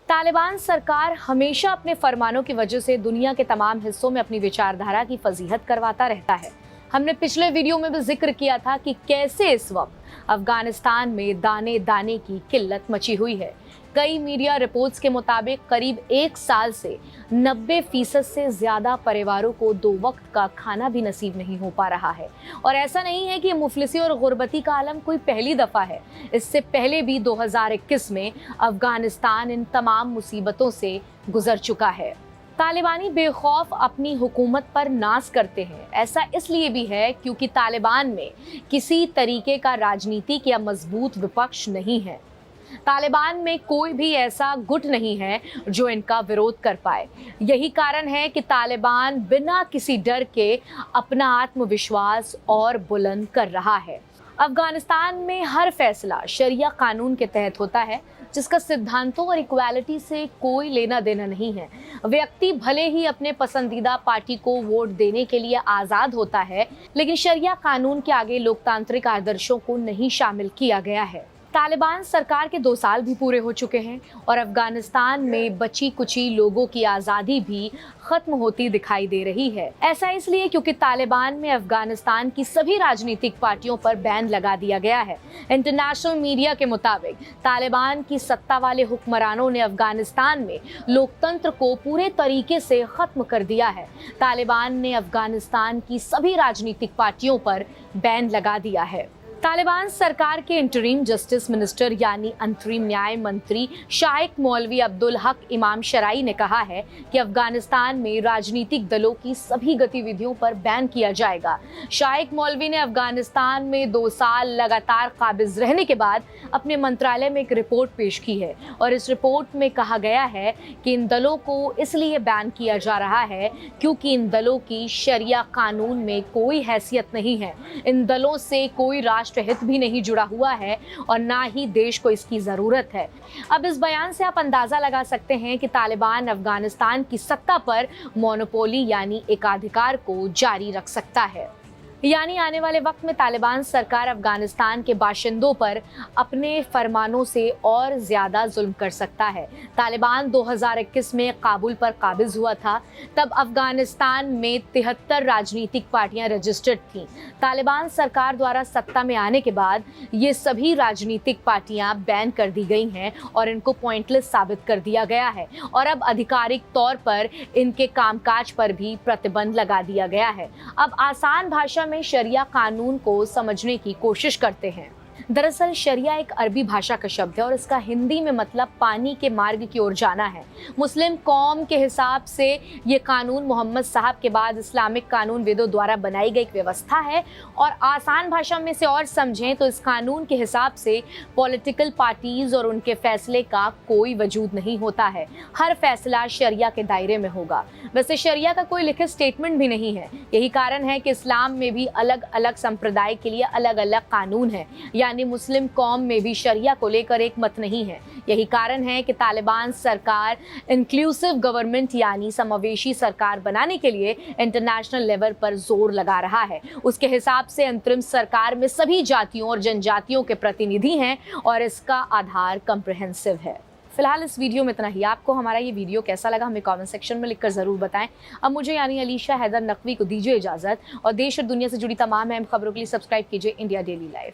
तालिबान सरकार हमेशा अपने फरमानों की वजह से दुनिया के तमाम हिस्सों में अपनी विचारधारा की फजीहत करवाता रहता है। हमने पिछले वीडियो में भी जिक्र किया था कि कैसे इस वक्त अफगानिस्तान में दाने दाने की किल्लत मची हुई है। कई मीडिया रिपोर्ट्स के मुताबिक करीब 1 साल से 90% से ज्यादा परिवारों को 2 वक्त का खाना भी नसीब नहीं हो पा रहा है। और ऐसा नहीं है कि मुफलिसी और गुर्बती का आलम कोई पहली दफा है। इससे पहले भी 2021 में अफगानिस्तान इन तमाम मुसीबतों से गुजर चुका है। तालिबानी बेखौफ अपनी हुकूमत पर नाज करते हैं। ऐसा इसलिए भी है क्योंकि तालिबान में किसी तरीके का राजनीतिक या मजबूत विपक्ष नहीं है। तालिबान में कोई भी ऐसा गुट नहीं है जो इनका विरोध कर पाए। यही कारण है कि तालिबान बिना किसी डर के अपना आत्मविश्वास और बुलंद कर रहा है। अफगानिस्तान में हर फैसला शरिया कानून के तहत होता है, जिसका सिद्धांतों और इक्वालिटी से कोई लेना देना नहीं है। व्यक्ति भले ही अपने पसंदीदा पार्टी को वोट देने के लिए आज़ाद होता है, लेकिन शरिया कानून के आगे लोकतांत्रिक आदर्शों को नहीं शामिल किया गया है। तालिबान सरकार के 2 साल भी पूरे हो चुके हैं और अफगानिस्तान में बची कुची लोगों की आज़ादी भी खत्म होती दिखाई दे रही है। ऐसा इसलिए क्योंकि तालिबान में अफगानिस्तान की सभी राजनीतिक पार्टियों पर बैन लगा दिया गया है। इंटरनेशनल मीडिया के मुताबिक तालिबान की सत्ता वाले हुक्मरानों ने अफगानिस्तान में लोकतंत्र को पूरे तरीके से खत्म कर दिया है। तालिबान ने अफगानिस्तान की सभी राजनीतिक पार्टियों पर बैन लगा दिया है। तालिबान सरकार के इंटरिम जस्टिस मिनिस्टर यानी अंतरिम न्याय मंत्री शाइख मौलवी अब्दुल हक इमाम शराई ने कहा है कि अफगानिस्तान में राजनीतिक दलों की सभी गतिविधियों पर बैन किया जाएगा। शाइख मौलवी ने अफगानिस्तान में 2 साल लगातार काबिज रहने के बाद अपने मंत्रालय में एक रिपोर्ट पेश की है और इस रिपोर्ट में कहा गया है कि इन दलों को इसलिए बैन किया जा रहा है क्योंकि इन दलों की शरिया कानून में कोई हैसियत नहीं है। इन दलों से कोई हित भी नहीं जुड़ा हुआ है और ना ही देश को इसकी जरूरत है। अब इस बयान से आप अंदाजा लगा सकते हैं कि तालिबान अफगानिस्तान की सत्ता पर मोनोपोली यानी एकाधिकार को जारी रख सकता है। यानी आने वाले वक्त में तालिबान सरकार अफगानिस्तान के बाशिंदों पर अपने फरमानों से और ज्यादा जुल्म कर सकता है। तालिबान 2021 में काबुल पर काबिज हुआ था, तब अफगानिस्तान में 73 राजनीतिक पार्टियां रजिस्टर्ड थीं। तालिबान सरकार द्वारा सत्ता में आने के बाद ये सभी राजनीतिक पार्टियां बैन कर दी गई हैं और इनको पॉइंटलेस साबित कर दिया गया है और अब आधिकारिक तौर पर इनके कामकाज पर भी प्रतिबंध लगा दिया गया है। अब आसान भाषा में शरिया कानून को समझने की कोशिश करते हैं। दरअसल शरिया एक अरबी भाषा का शब्द है और इसका हिंदी में मतलब पानी के मार्ग की ओर जाना है। मुस्लिम कौम के हिसाब से ये कानून मोहम्मद साहब के बाद इस्लामिक कानून वेदों द्वारा बनाई गई एक व्यवस्था है और आसान भाषा में से और समझें तो इस कानून के हिसाब से पॉलिटिकल पार्टीज और उनके फैसले का कोई वजूद नहीं होता है। हर फैसला शरिया के दायरे में होगा। वैसे शरिया का कोई लिखित स्टेटमेंट भी नहीं है। यही कारण है कि इस्लाम में भी अलग अलग संप्रदाय के लिए अलग अलग कानून है, यानी मुस्लिम कौम में भी शरिया को लेकर एक मत नहीं है। यही कारण है कि तालिबान सरकार इंक्लूसिव गवर्नमेंट यानी समावेशी सरकार बनाने के लिए इंटरनेशनल लेवल पर जोर लगा रहा है। उसके हिसाब से अंतरिम सरकार में सभी जातियों और जनजातियों के प्रतिनिधि हैं और इसका आधार कॉम्प्रिहेंसिव है। फिलहाल इस वीडियो में इतना ही। आपको हमारा ये वीडियो कैसा लगा हमें कमेंट सेक्शन में लिखकर ज़रूर बताएं। अब मुझे यानी अलीशा हैदर नकवी को दीजिए इजाज़त और देश और दुनिया से जुड़ी तमाम अहम खबरों के लिए सब्सक्राइब कीजिए इंडिया डेली लाइव।